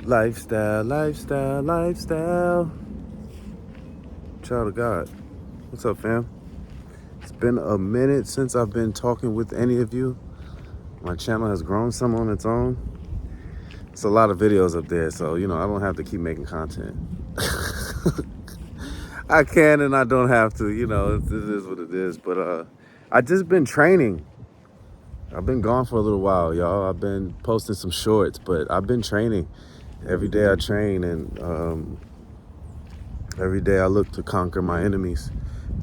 Lifestyle, lifestyle, lifestyle. Child of God. What's up, fam? It's been a minute since I've been talking with any of you. My channel has grown some on its own. It's a lot of videos up there, so, I don't have to keep making content. I can and I don't have to, it is what it is. But I just been training. I've been gone for a little while, y'all. I've been posting some shorts, but I've been training. Every day I train, and every day I look to conquer my enemies,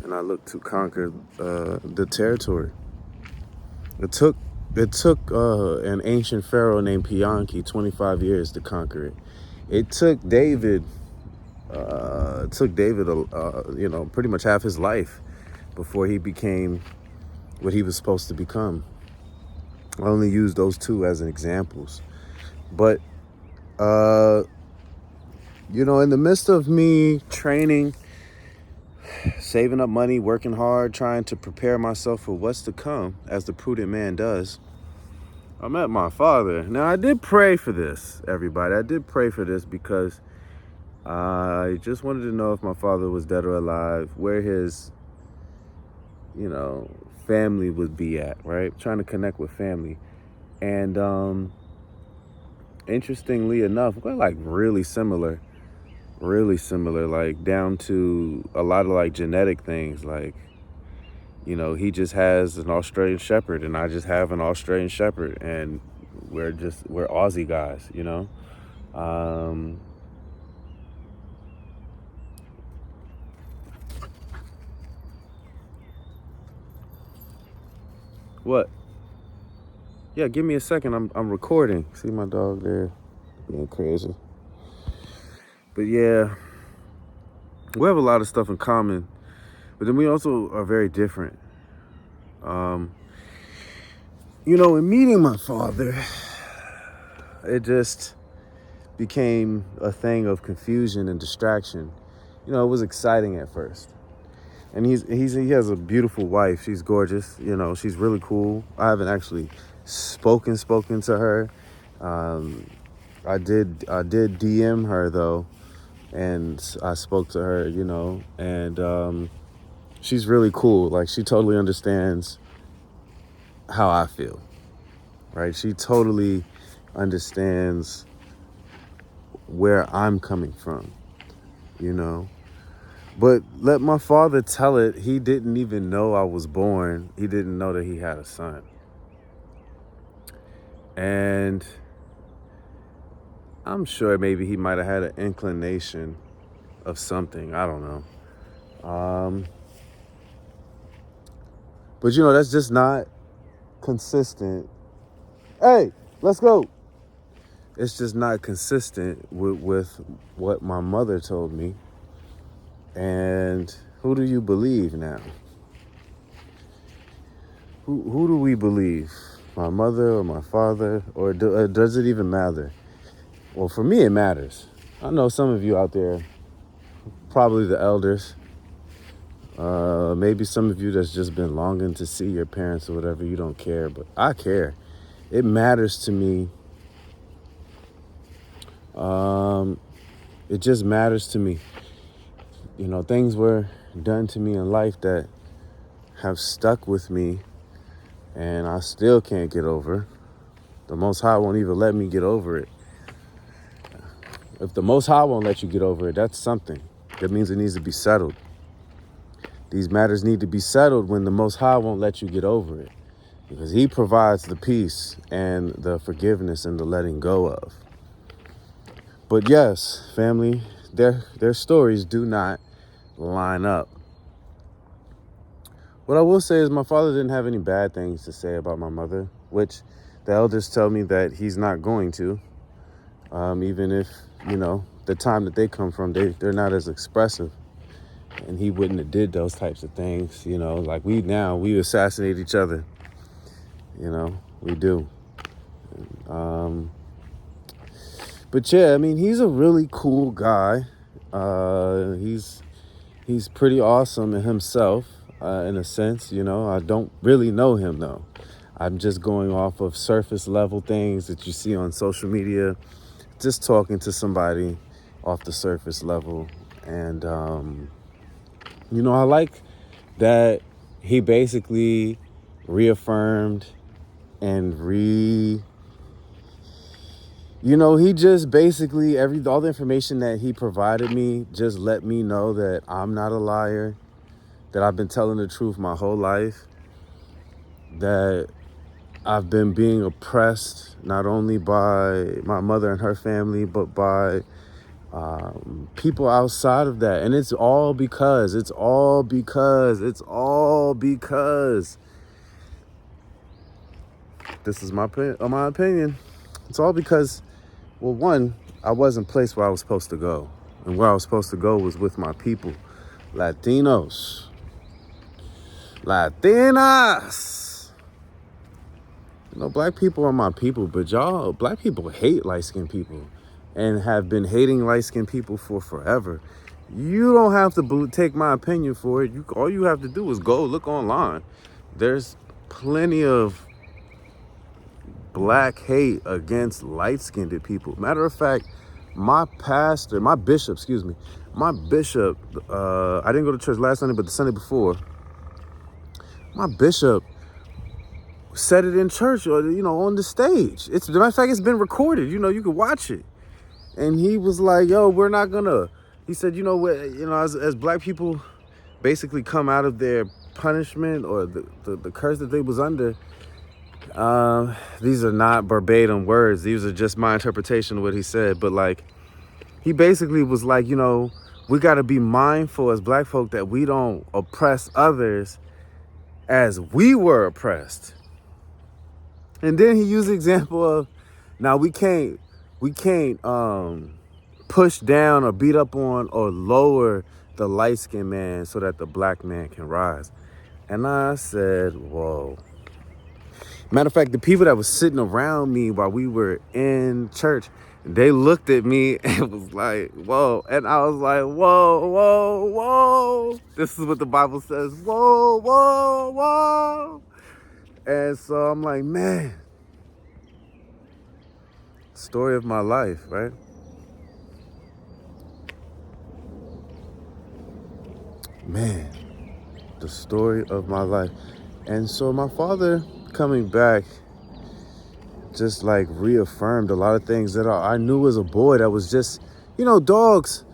and I look to conquer the territory. It took an ancient pharaoh named Pianki 25 years to conquer it. It took David. Pretty much half his life before he became what he was supposed to become. I only use those two as examples, but in the midst of me training, saving up money, working hard, trying to prepare myself for what's to come, as the prudent man does, I met my father. Now, I did pray for this, everybody. I did pray for this because I just wanted to know if my father was dead or alive, where his, family would be at, right? Trying to connect with family. And interestingly enough, we're like really similar, like down to a lot of like genetic things. Like, he just has an Australian Shepherd and I just have an Australian Shepherd, and we're Aussie guys, What? Yeah, give me a second. I'm recording. See my dog there being crazy. But yeah, we have a lot of stuff in common, but then we also are very different. In meeting my father, it just became a thing of confusion and distraction. It was exciting at first. And he has a beautiful wife. She's gorgeous. She's really cool. I haven't actually spoken to her. I did DM her though, and I spoke to her, and she's really cool. Like, she totally understands how I feel, right? She totally understands where I'm coming from, But let my father tell it, he didn't even know I was born. He didn't know that he had a son. And I'm sure maybe he might have had an inclination of something. I don't know. But that's just not consistent. Hey, let's go. It's just not consistent with what my mother told me. And who do you believe now? Who do we believe? My mother or my father? Or does it even matter? Well, for me, it matters. I know some of you out there, probably the elders, maybe some of you that's just been longing to see your parents or whatever, you don't care, but I care. It matters to me. It just matters to me. Things were done to me in life that have stuck with me, and I still can't get over. The Most High won't even let me get over it. If the Most High won't let you get over it, that's something. That means it needs to be settled. These matters need to be settled when the Most High won't let you get over it, because he provides the peace and the forgiveness and the letting go of. But yes, family, their stories do not line up. What I will say is my father didn't have any bad things to say about my mother, which the elders tell me that he's not going to. Even if, the time that they come from, they're not as expressive. And he wouldn't have did those types of things, like we assassinate each other. We do. But yeah, he's a really cool guy. He's pretty awesome in himself, in a sense. I don't really know him though. I'm just going off of surface level things that you see on social media just talking to somebody off the surface level. And, I like that he basically reaffirmed and he just basically all the information that he provided me just let me know that I'm not a liar, that I've been telling the truth my whole life, that I've been being oppressed not only by my mother and her family, but by people outside of that. And it's all because this is my opinion. It's all because, well, one, I wasn't placed where I was supposed to go. And where I was supposed to go was with my people, Latinos, Latinas. Black people are my people, but black people hate light-skinned people and have been hating light-skinned people for forever. You don't have to take my opinion for it. All you have to do is go look online. There's plenty of black hate against light-skinned people. Matter of fact, my bishop, I didn't go to church last Sunday, but the Sunday before, my bishop said it in church or, on the stage. As a matter of fact, it's been recorded. You can watch it. And he was like, yo, we're not gonna, he said, as black people basically come out of their punishment or the curse that they was under, these are not verbatim words. These are just my interpretation of what he said. But he basically was like, we got to be mindful as black folk that we don't oppress others as we were oppressed. And then he used the example of, now we can't push down or beat up on or lower the light-skinned man so that the black man can rise. And I said, whoa. Matter of fact, the people that was sitting around me while we were in church, they looked at me and was like, whoa. And I was like, whoa, whoa, whoa. This is what the Bible says. Whoa, whoa, whoa. And so I'm like, man, story of my life, right? Man, the story of my life. And so my father coming back just reaffirmed a lot of things that I knew as a boy that was just, dogs,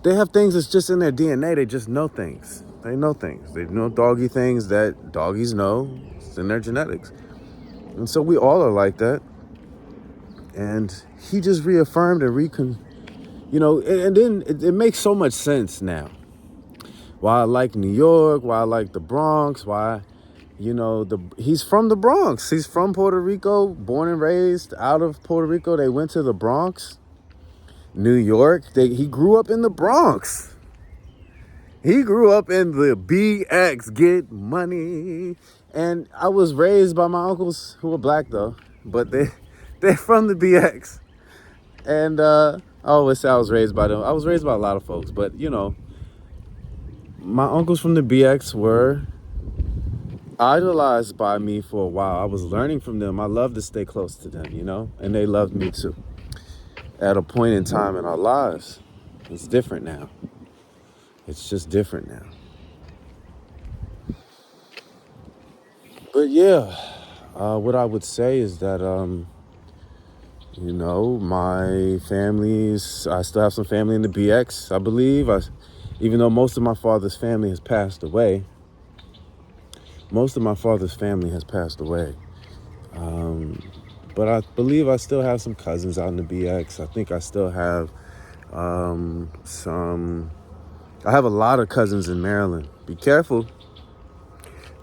they have things that's just in their DNA. They just know things. They know things. They know doggy things that doggies know. It's in their genetics. And so we all are like that. And he just reaffirmed and and then it makes so much sense now. Why I like New York, why I like the Bronx, why, he's from the Bronx. He's from Puerto Rico, born and raised out of Puerto Rico. They went to the Bronx, New York. He grew up in the Bronx. He grew up in the BX, get money. And I was raised by my uncles who were black though, but they're from the BX. And I always say I was raised by them. I was raised by a lot of folks, but my uncles from the BX were idolized by me for a while. I was learning from them. I love to stay close to them, and they loved me too. At a point in time in our lives, it's different now. It's just different now. But yeah, what I would say is that, my family's, I still have some family in the BX, I believe. Even though most of my father's family has passed away. But I believe I still have some cousins out in the BX. I think I still have I have a lot of cousins in Maryland. Be careful.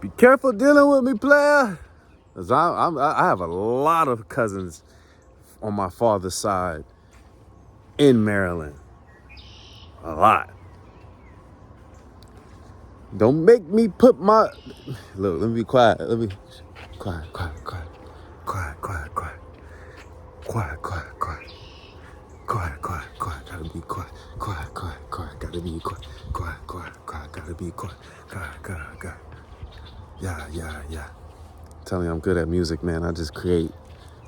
Be careful dealing with me, player. Because I have a lot of cousins on my father's side in Maryland. A lot. Don't make me put my... Look, let me be quiet. Quiet. Gotta be quiet. Gotta be quiet. Gotta be quiet. Yeah. I'm telling you, I'm good at music, man. I just create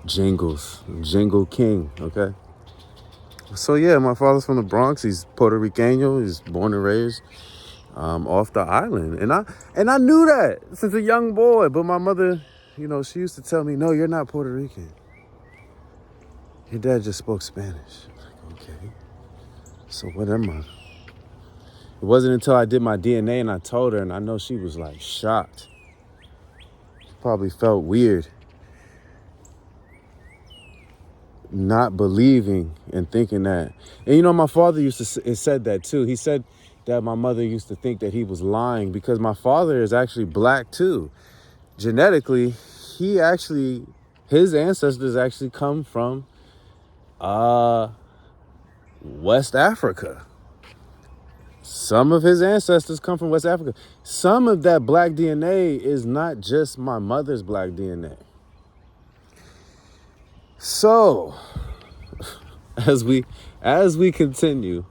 jingles. Jingle king, okay? So yeah, my father's from the Bronx. He's Puerto Rican. He's born and raised off the island, and I knew that since a young boy. But my mother, she used to tell me, "No, you're not Puerto Rican. Your dad just spoke Spanish." I'm like, okay, so what am I? It wasn't until I did my DNA and I told her, and I know she was like shocked. She probably felt weird, not believing and thinking that. And my father said that too. He said that my mother used to think that he was lying because my father is actually black too. Genetically, his ancestors actually come from West Africa. Some of his ancestors come from West Africa. Some of that black DNA is not just my mother's black DNA. So, as we continue,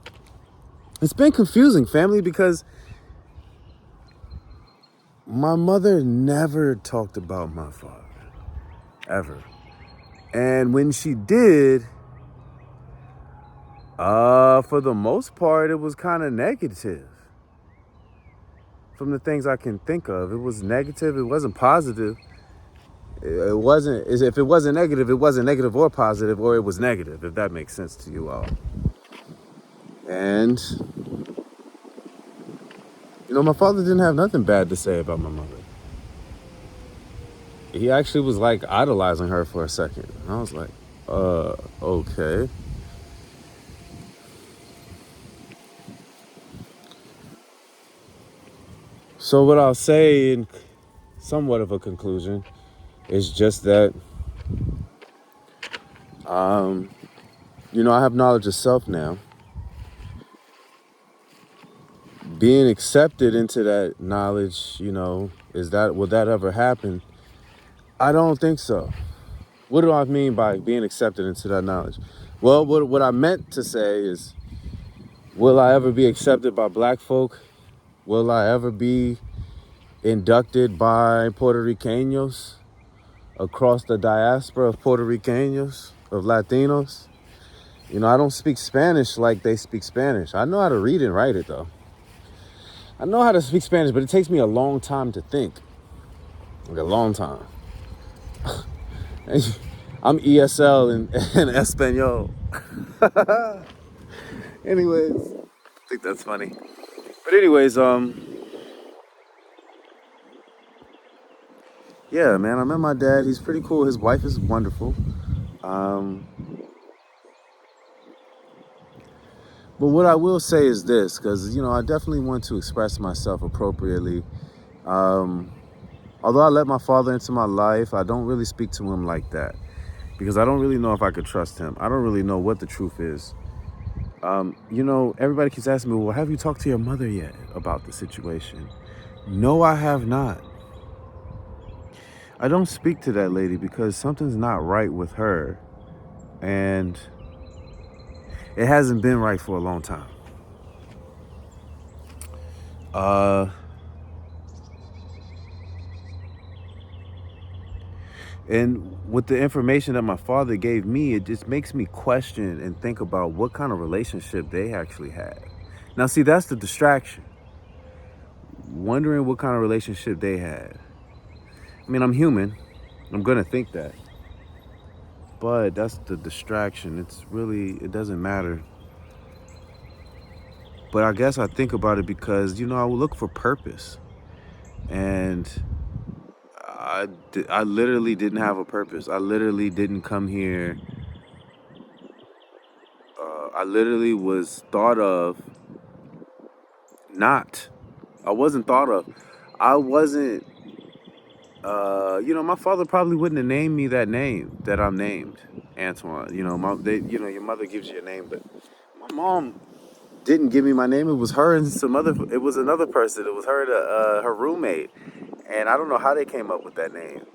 it's been confusing, family, because my mother never talked about my father, ever. And when she did, for the most part, it was kind of negative. From the things I can think of, it was negative. It wasn't positive. It wasn't, if it wasn't negative or positive, or it was negative, if that makes sense to you all. And, my father didn't have nothing bad to say about my mother. He actually was like idolizing her for a second. And I was like, okay. So what I'll say in somewhat of a conclusion is just that, I have knowledge of self now. Being accepted into that knowledge, will that ever happen? I don't think so. What do I mean by being accepted into that knowledge? Well, what I meant to say is, will I ever be accepted by black folk? Will I ever be inducted by Puerto Ricanos across the diaspora of Puerto Ricanos, of Latinos? I don't speak Spanish like they speak Spanish. I know how to read and write it, though. I know how to speak Spanish, but it takes me a long time to think. Like a long time. I'm ESL in Espanol. Anyways, I think that's funny. But anyways, yeah, man, I met my dad. He's pretty cool. His wife is wonderful. But what I will say is this, because, I definitely want to express myself appropriately. Although I let my father into my life, I don't really speak to him like that because I don't really know if I could trust him. I don't really know what the truth is. Everybody keeps asking me, well, have you talked to your mother yet about the situation? No, I have not. I don't speak to that lady because something's not right with her. And it hasn't been right for a long time. And with the information that my father gave me, it just makes me question and think about what kind of relationship they actually had. Now, see, that's the distraction. Wondering what kind of relationship they had. I mean, I'm human. I'm going to think that. But that's the distraction. It doesn't matter. But I guess I think about it because, I will look for purpose. And I literally didn't have a purpose. I literally didn't come here. I literally was thought of not. I wasn't thought of. I wasn't, my father probably wouldn't have named me that name that I'm named, Antoine. Your mother gives you a name, but my mom didn't give me my name. It was her and it was another person. It was her roommate. And I don't know how they came up with that name.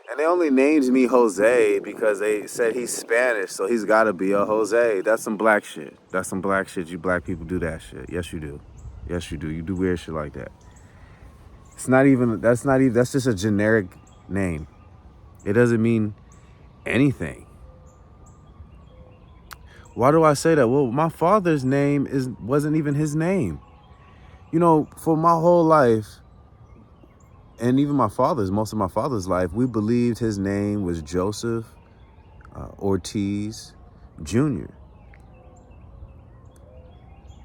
And they only named me Jose because they said he's Spanish, so he's got to be a Jose. That's some black shit. You black people do that shit. Yes, you do. Yes, you do. You do weird shit like that. That's just a generic name. It doesn't mean anything. Why do I say that? Well, my father's name wasn't even his name. You know, for my whole life, and even most of my father's life, we believed his name was Joseph Ortiz Jr.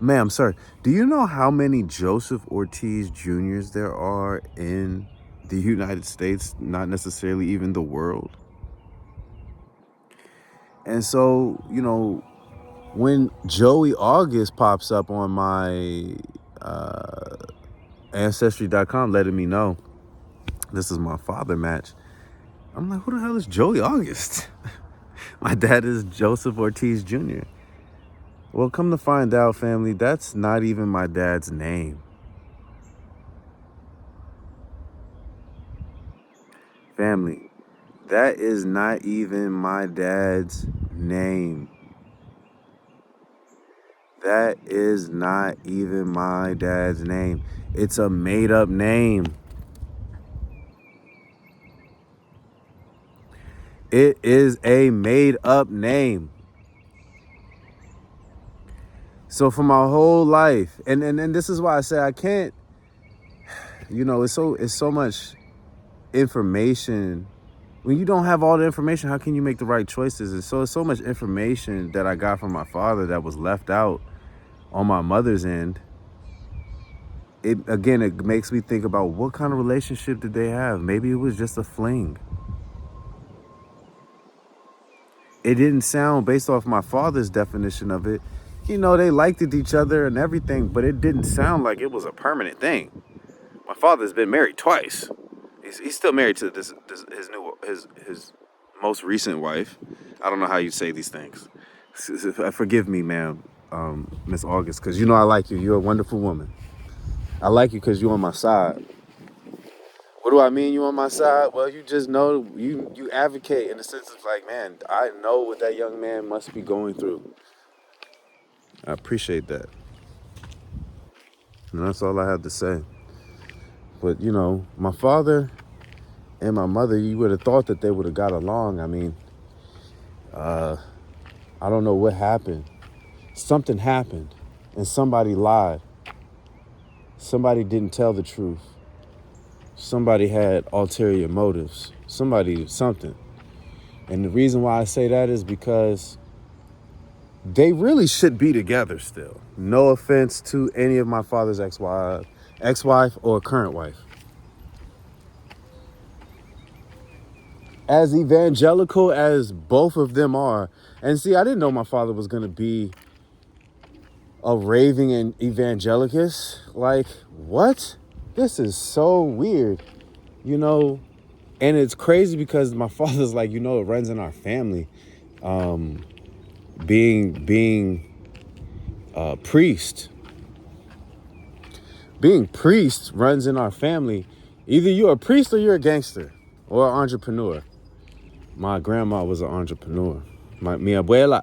Ma'am, sir, do you know how many Joseph Ortiz Jr.'s there are in the United States, not necessarily even the world? And so, you know, when Joey August pops up on my Ancestry.com letting me know this is my father match, I'm like, who the hell is Joey August? My dad is Joseph Ortiz Jr. Well, come to find out, family, that's not even my dad's name. Family, that is not even my dad's name. That is not even my dad's name. It's a made-up name. It is a made-up name. So for my whole life, and this is why I say I can't, you know, it's so much information. When you don't have all the information, how can you make the right choices? And so it's so much information that I got from my father that was left out on my mother's end. It makes me think about what kind of relationship did they have? Maybe it was just a fling. It didn't sound, based off my father's definition of it, you know, they liked each other and everything, but it didn't sound like it was a permanent thing. My father's been married twice. He's still married to his most recent wife. I don't know how you say these things. Forgive me, ma'am, Miss August, because you know I like you. You're a wonderful woman. I like you because you're on my side. What do I mean you on my side? Well, you just know you advocate in the sense of like, man, I know what that young man must be going through. I appreciate that. And that's all I have to say. But, you know, my father and my mother, you would have thought that they would have got along. I mean, I don't know what happened. Something happened and somebody lied. Somebody didn't tell the truth. Somebody had ulterior motives. Something. And the reason why I say that is because they really should be together still. No offense to any of my father's ex-wife or current wife. As evangelical as both of them are, and see, I didn't know my father was going to be a raving and evangelicus. Like, what? This is so weird, you know? And it's crazy because my father's like, you know, it runs in our family. Being priest. Being priest runs in our family. Either you're a priest or you're a gangster or an entrepreneur. My grandma was an entrepreneur. Mi abuela.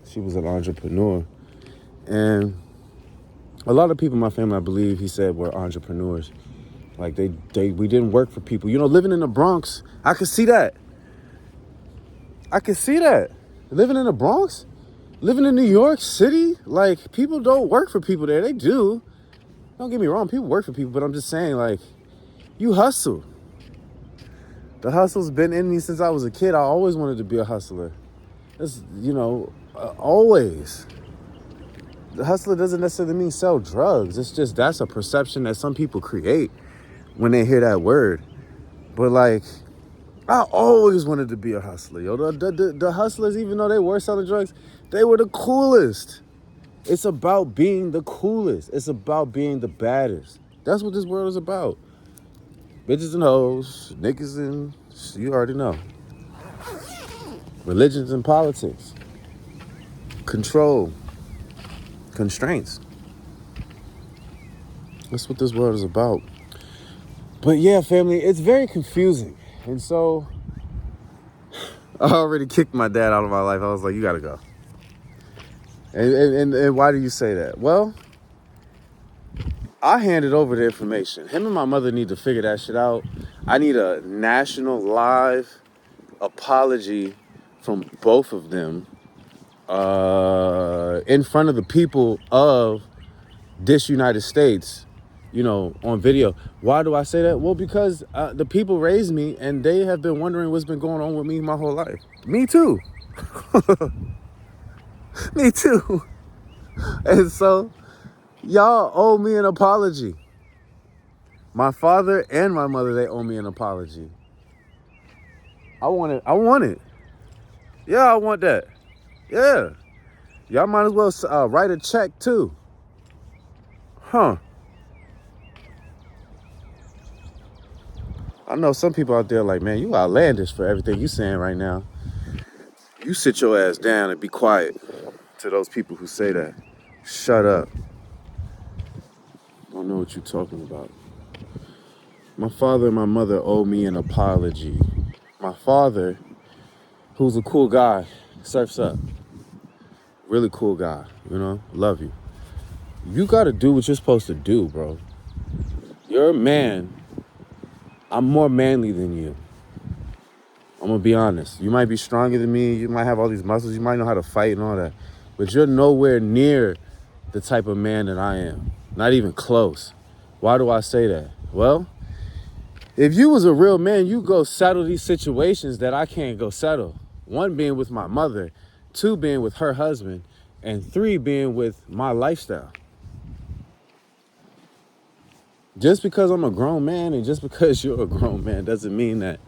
She was an entrepreneur. And a lot of people in my family, I believe he said, were entrepreneurs. Like we didn't work for people. You know, living in the Bronx, I could see that. Living in the Bronx, living in New York City, like people don't work for people there. They do. Don't get me wrong, people work for people, but I'm just saying, like, you hustle. The hustle's been in me since I was a kid. I always wanted to be a hustler. It's, you know, always. The hustler doesn't necessarily mean sell drugs. It's just that's a perception that some people create when they hear that word. But like, I always wanted to be a hustler. Yo, the hustlers, even though they were selling drugs, they were the coolest. It's about being the coolest. It's about being the baddest. That's what this world is about. Bitches and hoes, niggas and you already know. Religions and politics. Control. Constraints. That's what this world is about. But yeah, family, it's very confusing. And so I already kicked my dad out of my life. I was like, you gotta go. And why do you say that? Well, I handed over the information. Him and my mother need to figure that shit out. I need a national live apology from both of them in front of the people of this United States, on video. Why do I say that? Well, because the people raised me and they have been wondering what's been going on with me my whole life. Me too. Me too. And so y'all owe me an apology. My father and my mother, they owe me an apology. I want it. Yeah, I want that. Yeah. Y'all might as well write a check too. Huh. I know some people out there like, man, you outlandish for everything you saying right now. You sit your ass down and be quiet. To those people who say that, shut up. I don't know what you're talking about. My father and my mother owe me an apology. My father, who's a cool guy, surfs up. Really cool guy, love you. You gotta do what you're supposed to do, bro. You're a man. I'm more manly than you. I'm gonna be honest. You might be stronger than me. You might have all these muscles. You might know how to fight and all that. But you're nowhere near the type of man that I am. Not even close. Why do I say that? Well, if you was a real man, you go settle these situations that I can't go settle. 1 being with my mother, 2 being with her husband, and 3 being with my lifestyle. Just because I'm a grown man and just because you're a grown man doesn't mean that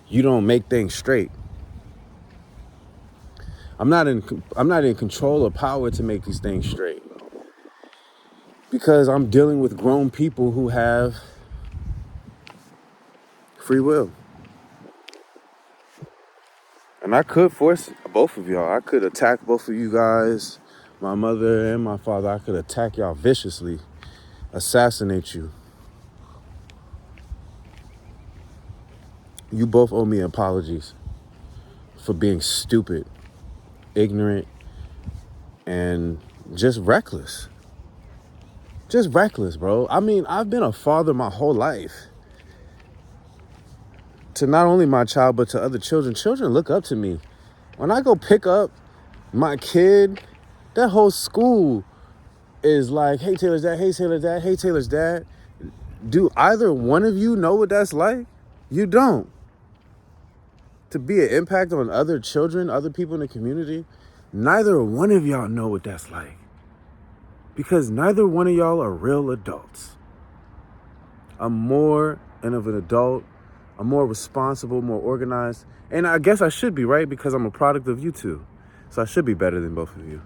you don't make things straight. I'm not in control or power to make these things straight. Because I'm dealing with grown people who have free will. And I could force both of y'all. I could attack both of you guys, my mother and my father. I could attack y'all viciously, assassinate you. You both owe me apologies for being stupid, ignorant, and just reckless. Just reckless, bro. I mean, I've been a father my whole life. To not only my child, but to other children. Children look up to me. When I go pick up my kid, that whole school is like, hey, Taylor's dad, hey, Taylor's dad, hey, Taylor's dad. Do either one of you know what that's like? You don't. To be an impact on other children, other people in the community, neither one of y'all know what that's like. Because neither one of y'all are real adults. I'm more of an adult. I'm more responsible, more organized. And I guess I should be, right? Because I'm a product of you two. So I should be better than both of you.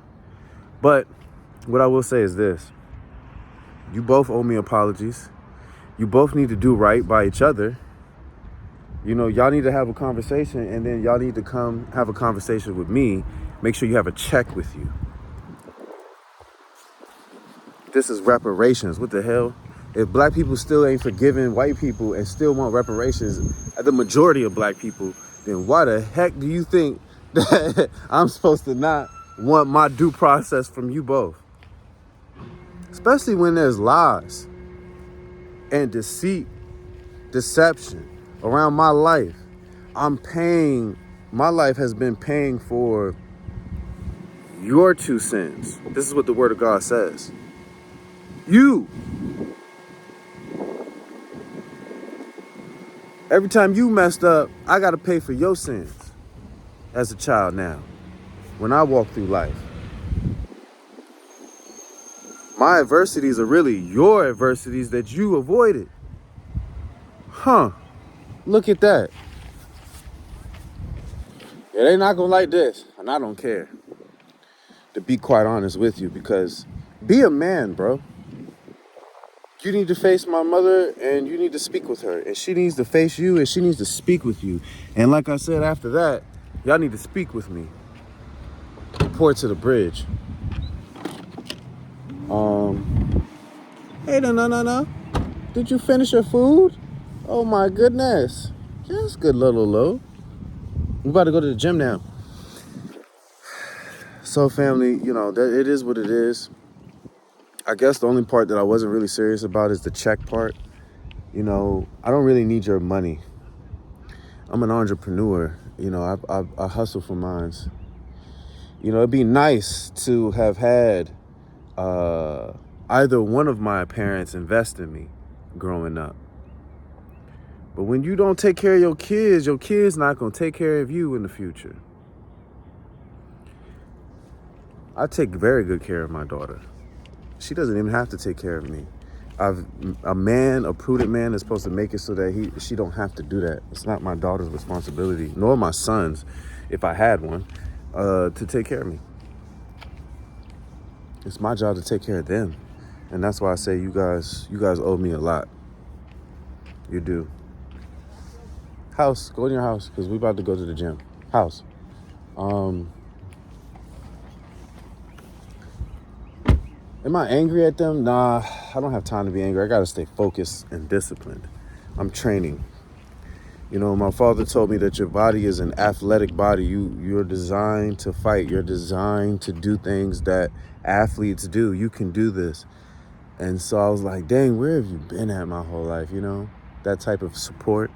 But what I will say is this. You both owe me apologies. You both need to do right by each other. Y'all need to have a conversation, and then y'all need to come have a conversation with me. Make sure you have a check with you. This is reparations. What the hell? If black people still ain't forgiving white people and still want reparations, the majority of black people, then why the heck do you think that I'm supposed to not want my due process from you both? Especially when there's lies and deceit, deception around my life. My life has been paying for your 2 cents. This is what the word of God says. Every time you messed up, I got to pay for your sins as a child now, when I walk through life. My adversities are really your adversities that you avoided. Huh. Look at that. It ain't not gonna like this, and I don't care. To be quite honest with you, because be a man, bro. You need to face my mother and you need to speak with her. And she needs to face you and she needs to speak with you. And like I said, after that, y'all need to speak with me. Report to the bridge. Hey, no. Did you finish your food? Oh my goodness. Yes, good little low. We about to go to the gym now. So family, that it is what it is. I guess the only part that I wasn't really serious about is the check part. I don't really need your money. I'm an entrepreneur You know, I hustle for mines. You know, it'd be nice to have had either one of my parents invest in me growing up. But when you don't take care of your kids not going to take care of you in the future. I take very good care of my daughter. She doesn't even have to take care of me. A prudent man is supposed to make it so that she don't have to do that. It's not my daughter's responsibility, nor my son's, if I had one, to take care of me. It's my job to take care of them. And that's why I say you guys owe me a lot. You do. House, go in your house, because we about to go to the gym. House. Am I angry at them? Nah, I don't have time to be angry. I got to stay focused and disciplined. I'm training. You know, my father told me that your body is an athletic body. You're designed to fight. You're designed to do things that athletes do. You can do this. And so I was like, dang, where have you been at my whole life? You know, that type of support.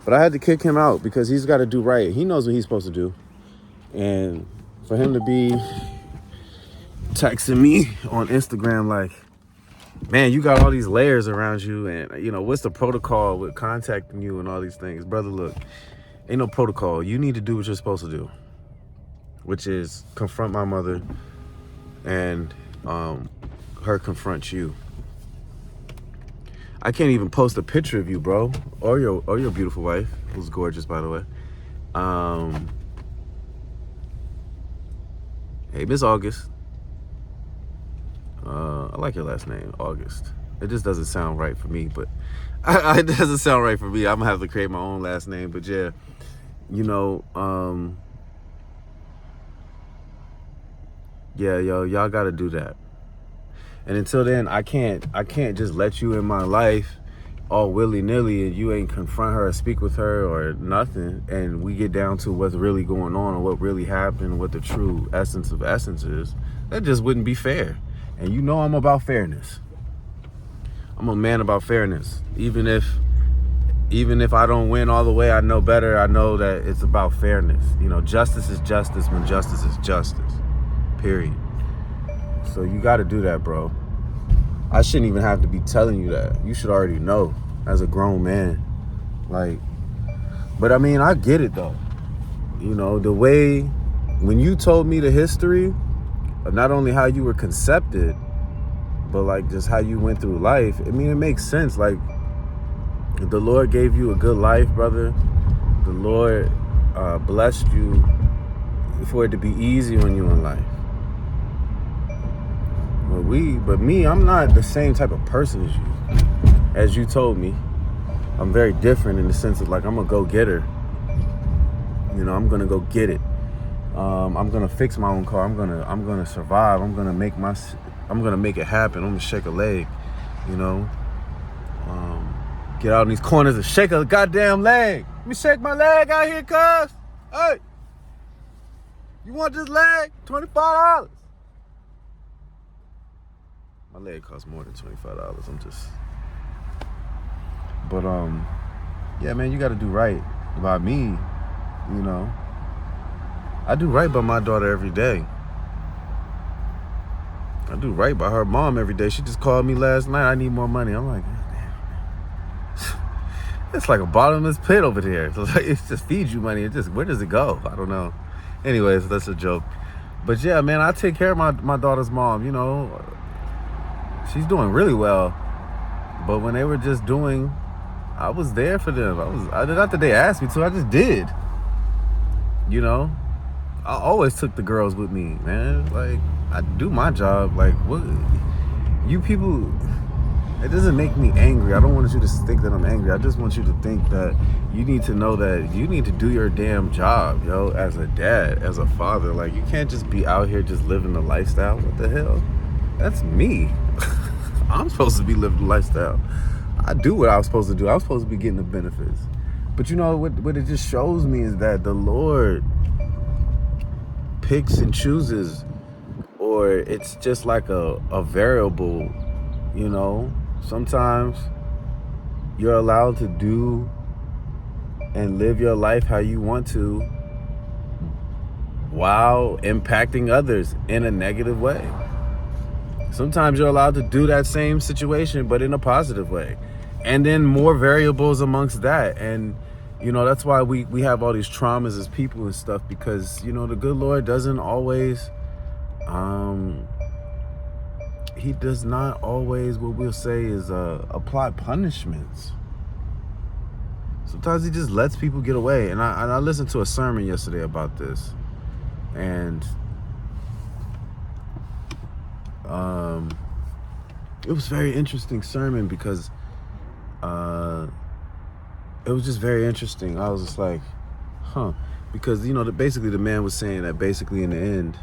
But I had to kick him out because he's got to do right. He knows what he's supposed to do. And for him to be texting me on Instagram like, man, you got all these layers around you, and, you know, what's the protocol with contacting you and all these things? Brother, look, ain't no protocol. You need to do what you're supposed to do, which is confront my mother and her confront you. I can't even post a picture of you, bro, or your beautiful wife, who's gorgeous, by the way. Hey, Miss August. I like your last name, August. It just doesn't sound right for me, but it doesn't sound right for me. I'm gonna have to create my own last name, but yeah, you know, yeah, y'all gotta do that. And until then, I can't just let you in my life all willy-nilly and you ain't confront her or speak with her or nothing, and we get down to what's really going on and what really happened, what the true essence of essence is. That just wouldn't be fair. And you know I'm about fairness. I'm a man about fairness. Even if I don't win all the way, I know better. I know that it's about fairness. You know, justice is justice when justice is justice. Period. So you got to do that, bro. I shouldn't even have to be telling you that. You should already know as a grown man. Like, but I mean, I get it though. You know, the way, when you told me the history of not only how you were conceived, but like just how you went through life, I mean, it makes sense. Like, the Lord gave you a good life, brother. The Lord blessed you for it to be easy on you in life. But me, I'm not the same type of person as you. As you told me, I'm very different in the sense of like, I'm a go-getter. You know, I'm gonna go get it. I'm gonna fix my own car. I'm gonna survive. I'm gonna make it happen. I'm gonna shake a leg. You know, get out in these corners and shake a goddamn leg. Let me shake my leg out here, cuz. Hey, you want this leg? $25. My leg costs more than $25. But yeah, man, you got to do right by me. You know, I do right by my daughter every day. I do right by her mom every day. She just called me last night. I need more money. I'm like, damn. It's like a bottomless pit over there. It just feeds you money. Where does it go? I don't know. Anyways, that's a joke. But yeah, man, I take care of my daughter's mom. You know, she's doing really well. But when they were just doing, I was there for them. Not that they asked me to, I just did. You know, I always took the girls with me, man. Like, I do my job. Like, what? You people, it doesn't make me angry. I don't want you to think that I'm angry. I just want you to think that you need to know that you need to do your damn job, yo, as a dad, as a father. Like, you can't just be out here just living the lifestyle. What the hell? That's me. I'm supposed to be living the lifestyle. I do what I was supposed to do. I was supposed to be getting the benefits. But you know, what it just shows me is that the Lord picks and chooses, or it's just like a variable, you know. Sometimes you're allowed to do and live your life how you want to while impacting others in a negative way. Sometimes you're allowed to do that same situation, but in a positive way. And then more variables amongst that. And, that's why we have all these traumas as people and stuff, because, the good Lord doesn't always, he does not always, what we'll say is, apply punishments. Sometimes he just lets people get away. And I listened to a sermon yesterday about this. And it was a very interesting sermon because it was just very interesting. I was just like, because basically the man was saying that basically in the end,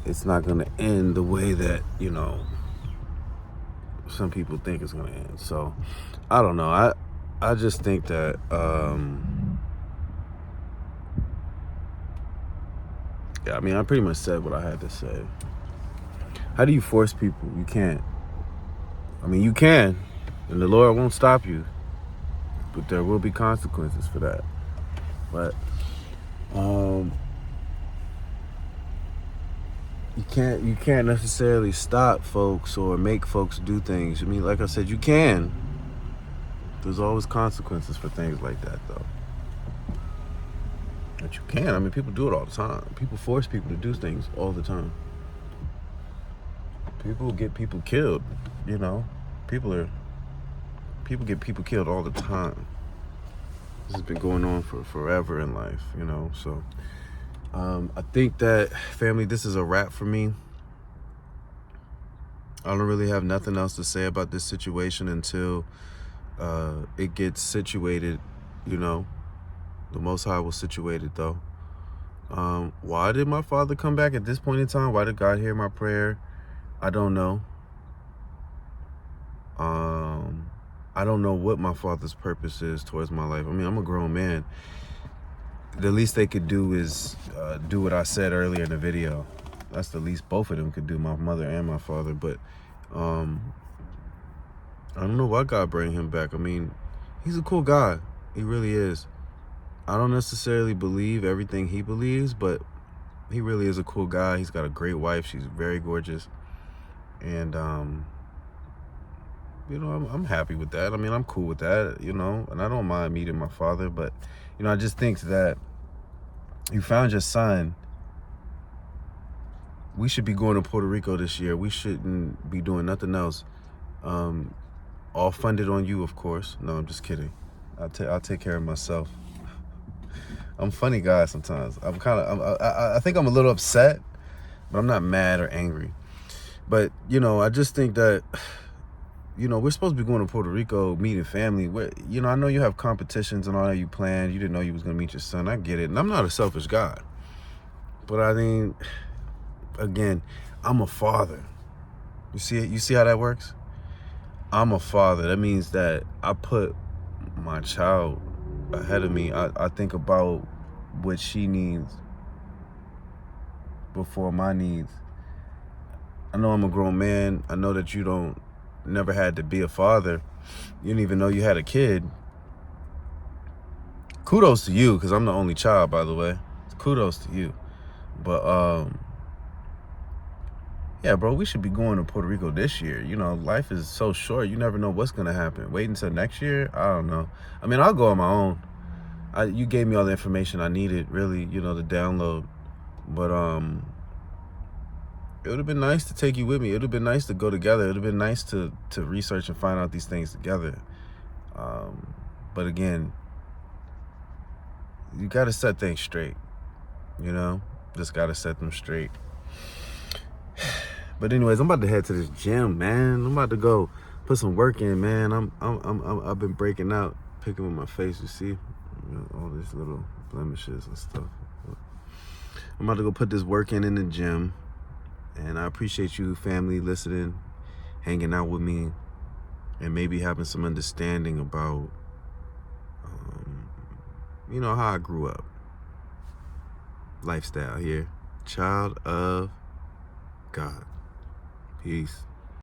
it's not going to end the way that some people think it's going to end. So I don't know. I just think that yeah, I mean, I pretty much said what I had to say. How do you force people? You can't. I mean, you can, and the Lord won't stop you, but there will be consequences for that. But you can't necessarily stop folks or make folks do things. I mean, like I said, you can. There's always consequences for things like that, though. But you can. I mean, people do it all the time. People force people to do things all the time. People get people killed, People get people killed all the time. This has been going on for forever in life, So I think that, family, this is a wrap for me. I don't really have nothing else to say about this situation until it gets situated, The Most High will situate it, though. Why did my father come back at this point in time? Why did God hear my prayer? I don't know. I don't know what my father's purpose is towards my life. I mean, I'm a grown man. The least they could do is do what I said earlier in the video. That's the least both of them could do, my mother and my father. But I don't know why God bring him back. I mean, he's a cool guy. He really is. I don't necessarily believe everything he believes, but he really is a cool guy. He's got a great wife. She's very gorgeous. And, I'm happy with that. I mean, I'm cool with that, and I don't mind meeting my father. But, I just think that you found your son. We should be going to Puerto Rico this year. We shouldn't be doing nothing else. All funded on you, of course. No, I'm just kidding. I'll take care of myself. I'm a funny guy sometimes. I think I'm a little upset, but I'm not mad or angry. But, I just think that, we're supposed to be going to Puerto Rico, meeting family. I know you have competitions and all that you planned. You didn't know you was going to meet your son. I get it. And I'm not a selfish guy. But I mean, again, I'm a father. You see it? You see how that works? I'm a father. That means that I put my child ahead of me. I think about what she needs before my needs. I know I'm a grown man. I know that you never had to be a father. You didn't even know you had a kid. Kudos to you, because I'm the only child, by the way. Kudos to you. But yeah, bro, we should be going to Puerto Rico this year. Life is so short. You never know what's going to happen. Wait until next year? I don't know. I mean, I'll go on my own. You gave me all the information I needed, really, to download. But it would have been nice to take you with me. It would have been nice to go together. It would have been nice to research and find out these things together. But again, you got to set things straight. Just got to set them straight. But anyways, I'm about to head to this gym, man. I'm about to go put some work in, man. I've been breaking out, picking with my face. You see, all these little blemishes and stuff. I'm about to go put this work in the gym, and I appreciate you, family, listening, hanging out with me, and maybe having some understanding about, how I grew up. Lifestyle here, child of God. Peace.